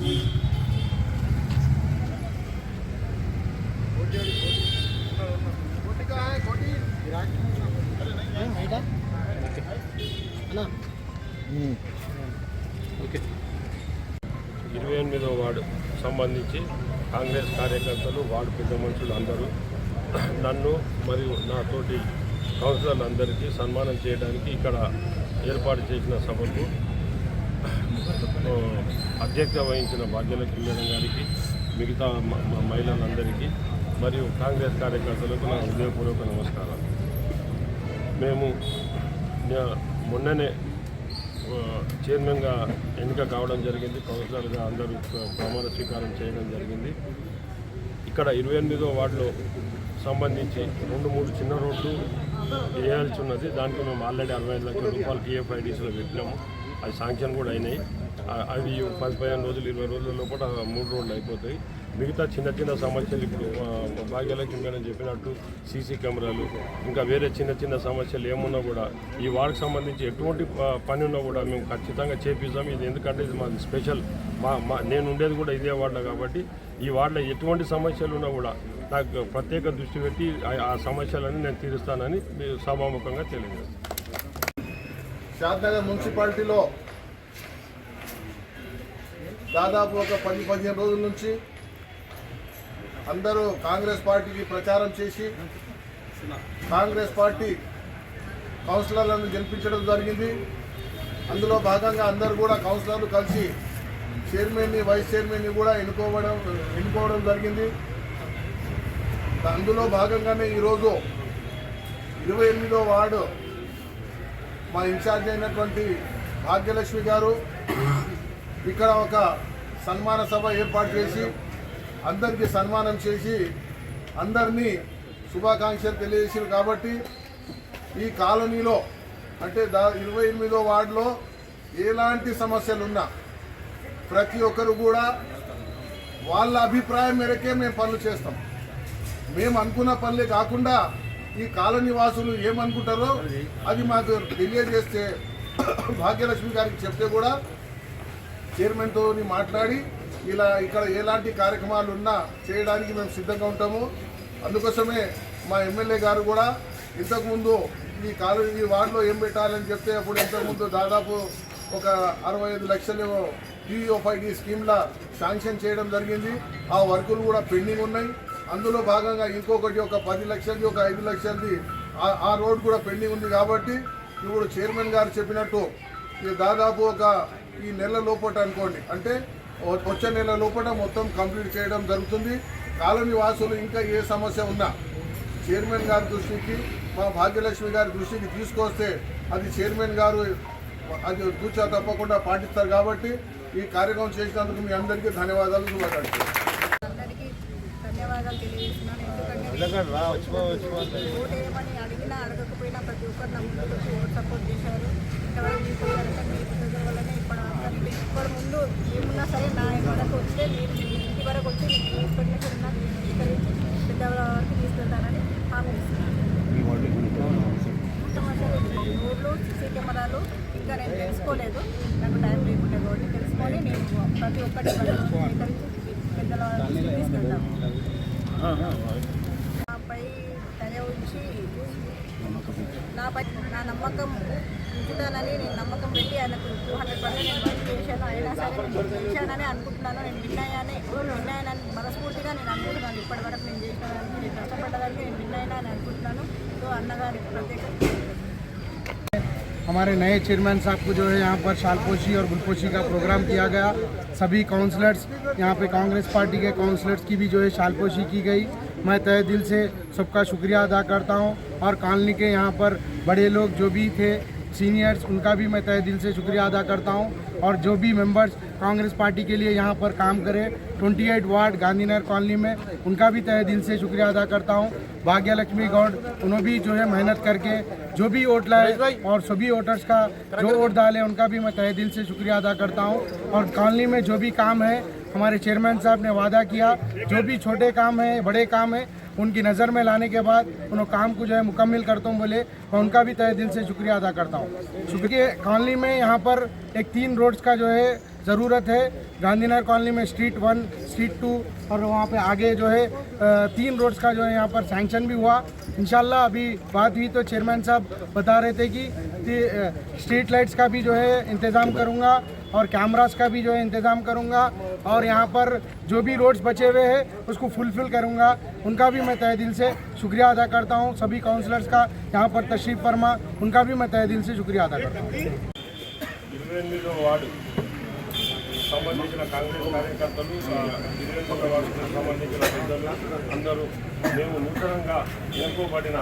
ఇరవై వార్డు సంబంధించి కాంగ్రెస్ కార్యకర్తలు వార్డు పెద్ద మనుషులు అందరూ నన్ను మరియు నాతోటి కౌన్సిలర్లందరికీ సన్మానం చేయడానికి ఇక్కడ ఏర్పాటు చేసిన సభకు అధ్యక్షత వహించిన భాగ్యలక్ష్మి మేడం గారికి, మిగతా మహిళలందరికీ మరియు కాంగ్రెస్ కార్యకర్తలకు నా హృదయపూర్వక నమస్కారాలు. మేము మొన్ననే చైర్మన్గా ఎన్నిక కావడం జరిగింది. కౌన్సిలర్గా అందరూ ప్రమాణ స్వీకారం చేయడం జరిగింది. ఇక్కడ 28వ వార్డులో సంబంధించి 2-3 చిన్న రోడ్లు వేయాల్సి ఉన్నది. దానికి మేము ఆల్రెడీ 65 లక్షల రూపాయలు టీఎఫ్ఐడిస్లో పెట్టినాము. అది శాంక్షన్ కూడా అయినాయి. అవి 10-15 రోజులు 20 రోజుల లోపల 3 రోడ్లు అయిపోతాయి. మిగతా చిన్న చిన్న సమస్యలు ఇప్పుడు భాగ్యలక్ష్మి మేడం చెప్పినట్టు సీసీ కెమెరాలు, ఇంకా వేరే చిన్న చిన్న సమస్యలు ఏమున్నా కూడా ఈ వార్డుకు సంబంధించి ఎటువంటి పని ఉన్నా కూడా మేము ఖచ్చితంగా చేపిస్తాం. ఇది ఎందుకంటే ఇది మాది స్పెషల్. నేను ఉండేది కూడా ఇదే వార్డులో కాబట్టి ఈ వార్డులో ఎటువంటి సమస్యలు ఉన్నా కూడా నాకు ప్రత్యేక దృష్టి పెట్టి ఆ సమస్యలను నేను తీరుస్తానని సభాముఖంగా తెలియజేస్తాను. షాద్నగర్ మున్సిపాలిటీలో దాదాపు ఒక 10-15 రోజుల నుంచి అందరూ కాంగ్రెస్ పార్టీకి ప్రచారం చేసి కాంగ్రెస్ పార్టీ కౌన్సిలర్లను గెలిపించడం జరిగింది. అందులో భాగంగా అందరూ కూడా కౌన్సిలర్లు కలిసి చైర్మన్ని, వైస్ చైర్మన్ని కూడా ఎన్నుకోవడం జరిగింది. అందులో భాగంగానే ఈరోజు 28వ వార్డు మా ఇన్ఛార్జ్ అయినటువంటి భాగ్యలక్ష్మి గారు ఇక్కడ ఒక సన్మాన సభ ఏర్పాటు చేసి అందరికీ సన్మానం చేసి అందరినీ శుభాకాంక్షలు తెలియజేసారు. కాబట్టి ఈ కాలనీలో అంటే 28వ వార్డులో ఎలాంటి సమస్యలున్నా ప్రతి ఒక్కరు కూడా వాళ్ళ అభిప్రాయం మేరకే మేము పనులు చేస్తాం. మేము అనుకున్న పనులే కాకుండా ఈ కాలనీ వాసులు ఏమనుకుంటారో అది మాకు తెలియజేస్తే భాగ్యలక్ష్మి గారికి చెప్తే కూడా చైర్మన్తో మాట్లాడి ఇలా ఇక్కడ ఎలాంటి కార్యక్రమాలు ఉన్నా చేయడానికి మేము సిద్ధంగా ఉంటాము. అందుకోసమే మా ఎమ్మెల్యే గారు కూడా ఇంతకుముందు ఈ వార్డులో ఏం పెట్టాలని చెప్తే అప్పుడు ఇంతకుముందు దాదాపు ఒక 65 లక్షలు టీఓ5డి స్కీమ్ల శాంక్షన్ చేయడం జరిగింది. ఆ వర్కులు కూడా పెండింగ్ ఉన్నాయి. అందులో భాగంగా ఇంకొకటి ఒక 10 లక్షలది, ఒక 5 లక్షలది ఆ రోడ్ కూడా పెండింగ్ ఉంది. కాబట్టి ఇప్పుడు చైర్మన్ గారు చెప్పినట్టు దాదాపు ఒక ఈ నెల లోపల అనుకోండి, అంటే వచ్చే నెల లోపల మొత్తం కంప్లీట్ చేయడం జరుగుతుంది. కాలనీ వాసులు ఇంకా ఏ సమస్య ఉన్నా చైర్మన్ గారి దృష్టికి, మా భాగ్యలక్ష్మి గారి దృష్టికి తీసుకొస్తే అది చైర్మన్ గారు అది తూచా తప్పకుండా పాటిస్తారు. కాబట్టి ఈ కార్యక్రమం చేసినందుకు మీ అందరికీ ధన్యవాదాలు. ధన్యవాదాలు తెలియజేస్తున్నాను. ఎందుకంటే ఓటు వేయమని అడిగినా అడగకపోయినా ప్రతి ఒక్కరు నా ముందుకు వచ్చి ఓటు సపోర్ట్ చేశారు. ఇంతవరకు మీ ప్రజల వల్లనే ఇప్పుడు ముందు ఏమున్నా సరే నా వరకు వస్తే మీరు మీ ఇంటి వరకు వచ్చి మీకు ఇన్ఫర్మేషన్ ఉన్నా తీసుకెళ్ళి పెద్దవాళ్ళ వరకు తీసుకెళ్తానని హామీ ఇస్తున్నాను. రోడ్లు, సీసీ కెమెరాలు ఇంకా నేను తెలుసుకోలేదు. నాకు టైం లేకుంటే రోడ్లు తెలుసుకొని నేను ప్రతి ఒక్కటి స్వీకరించి పెద్దల తీసుకెళ్తాను. నాపై దయ ఉంచి నా నమ్మకం ఉంచుతానని నేను నమ్మకం పెట్టి ఆయనకు 200% నేను వర్క్ చేశాను. అయినా సరే నేను గెలిచానని అనుకుంటున్నాను. నేను విన్నాయని మనస్ఫూర్తిగా నేను అనుకుంటున్నాను. ఇప్పటివరకు నేను చేసిన దానికి, నేను కష్టపడ్డదానికి నేను విన్నాయని అని అనుకుంటున్నాను. సో అన్నగారికి ప్రత్యేక हमारे नए चेयरमैन साहब को जो है यहाँ पर शालपोशी और गुलपोशी का प्रोग्राम किया गया। सभी काउंसलर्स यहाँ पे कांग्रेस पार्टी के काउंसलर्स की भी जो है शालपोशी की गई। मैं तहे दिल से सबका शुक्रिया अदा करता हूँ और कॉलोनी के यहाँ पर बड़े लोग जो भी थे सीनियर्स, उनका भी मैं तहे दिल से शुक्रिया अदा करता हूँ। और जो भी मेंबर्स कांग्रेस पार्टी के लिए यहाँ पर काम करे 28 वार्ड गांधीनगर कॉलोनी में, उनका भी तहे दिल से शुक्रिया अदा करता हूँ। भाग्यलक्ष्मी गौड़ उन्होंने भी जो है मेहनत करके जो भी वोट लाए और सभी वोटर्स का जो वोट डाले उनका भी मैं तहे दिल से शुक्रिया अदा करता हूँ। और कॉलोनी में जो भी काम है हमारे चेयरमैन साहब ने वादा किया, जो भी छोटे काम है बड़े काम है उनकी नज़र में लाने के बाद उन काम को जो है मुकम्मल करता हूँ बोले, मैं उनका भी तहे दिल से शुक्रिया अदा करता हूँ। शुक्रिया कॉलोनी में यहाँ पर एक 3 रोड्स का जो है ज़रूरत है। गांधीनगर कॉलोनी में स्ट्रीट 1, स्ट्रीट 2 और वहाँ पे आगे जो है 3 रोड्स का जो है यहाँ पर सैंक्शन भी हुआ। इंशाल्लाह अभी बात हुई तो चेयरमैन साहब बता रहे थे कि स्ट्रीट लाइट्स का भी जो है इंतज़ाम करूँगा और कैमरास का भी जो है इंतज़ाम करूँगा और यहाँ पर जो भी रोड्स बचे हुए हैं उसको फुलफ़िल करूँगा। उनका भी मैं तहे दिल से शुक्रिया अदा करता हूँ। सभी काउंसलर्स का यहाँ पर तशरीफ़ फरमा, उनका भी मैं तहे दिल से शुक्रिया अदा करता हूँ। 28వ వార్డు సంబంధించిన కాంగ్రెస్ కార్యకర్తలు 28వ వార్డుకు సంబంధించిన పెద్దలు అందరూ మేము నూతనంగా ఎన్నుకోబడిన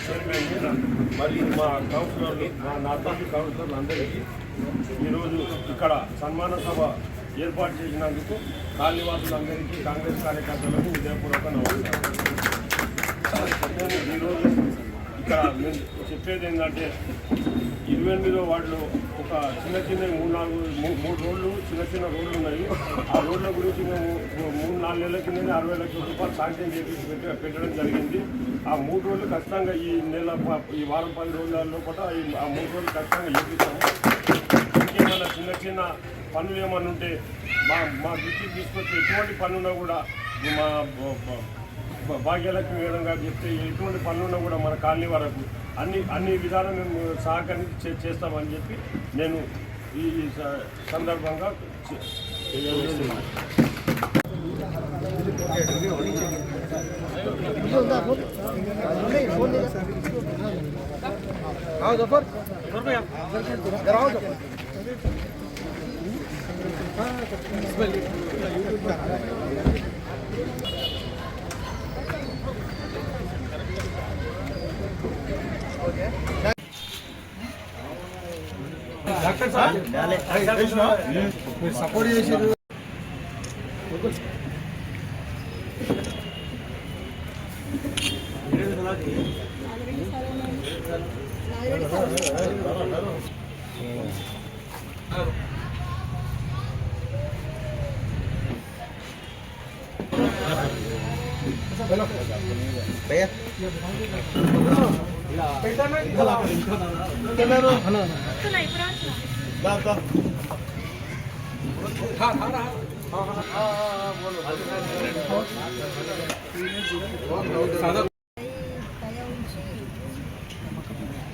చైర్మన్ మరియు మా కౌన్సిలర్లు నా తోటి కౌన్సిలర్లు అందరికీ ఈరోజు ఇక్కడ సన్మాన సభ ఏర్పాటు చేసినందుకు కాలనీవాసులందరికీ కాంగ్రెస్ కార్యకర్తలకు హృదయపూర్వక నమస్కారం. ఈరోజు ఇక్కడ మేము చెప్పేది ఏంటంటే 28వ వార్డులో ఒక చిన్న 3 రోడ్లు చిన్న రోడ్లు ఉన్నాయి. ఆ రోడ్ల గురించి మేము 3-4 నెలల కిందనే 60 లక్షల రూపాయలు శాంక్షన్ చేసి పెట్టడం జరిగింది. ఆ 3 రోడ్లు ఖచ్చితంగా ఈ వారం 10 రోజుల లోపల ఆ 3 రోడ్లు ఖచ్చితంగా చేపిస్తాము. ఇంకేమైనా చిన్న పనులు ఏమైనా ఉంటే మా దృష్టికి తీసుకొచ్చి ఎటువంటి పనులున్నా కూడా మా భాగ్యలక్ష్మి మేడం గారు చెప్తే ఎటువంటి పనులున్నా కూడా మన కాలనీ వరకు అన్ని విధాలు మేము సహకరించి చేస్తామని చెప్పి నేను ఈ సందర్భంగా సపోర్ట్ చేసారు.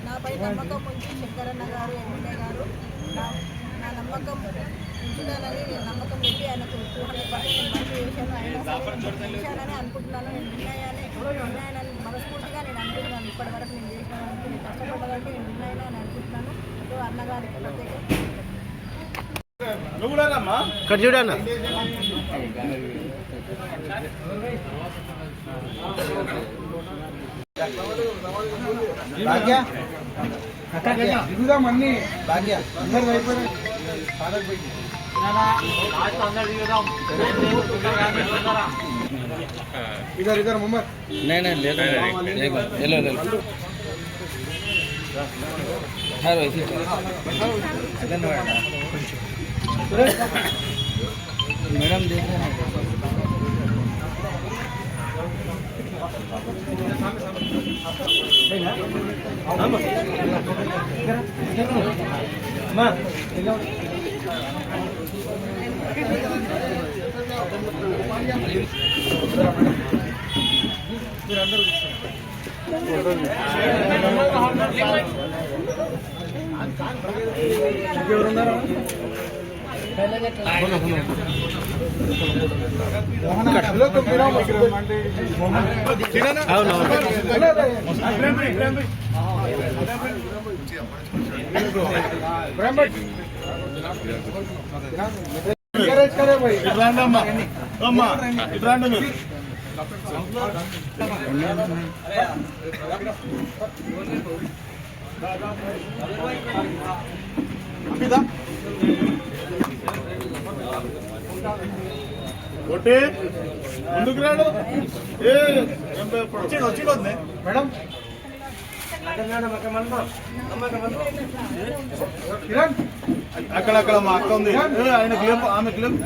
నాపై నమ్మకం ఉంచి శంకరన్న గారు ఎమ్మెల్యే గారు నా నమ్మకం ఉంచుతానని నేను నమ్మకం పెట్టి ఆయనకు 200% మంచి చేశాను. అయినా సరే చేశానని అనుకుంటున్నాను. నేను విన్నాయని మనస్ఫూర్తిగా నేను అనుకుంటున్నాను. ఇప్పటివరకు నేను చేసినానికి నేను కష్టపడ్డదంటే నేను విన్నాయని అని అనుకుంటున్నాను. సో అన్నగారికి ప్రత్యేక చూడన్నా భాగ్య అన్నీ భాగ్య అందరు అయిపోయినాయి. इधर मोहम्मद नहीं मैडम देख रहे हैं ఒకటి ముందుకు రాడు వచ్చింది మేడం అక్కడక్కడ మా అక్క ఉంది ఆయనకి లేపు ఆమెకి లేపు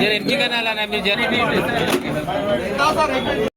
జర ఎన్నికనాలన్నా మీరు జర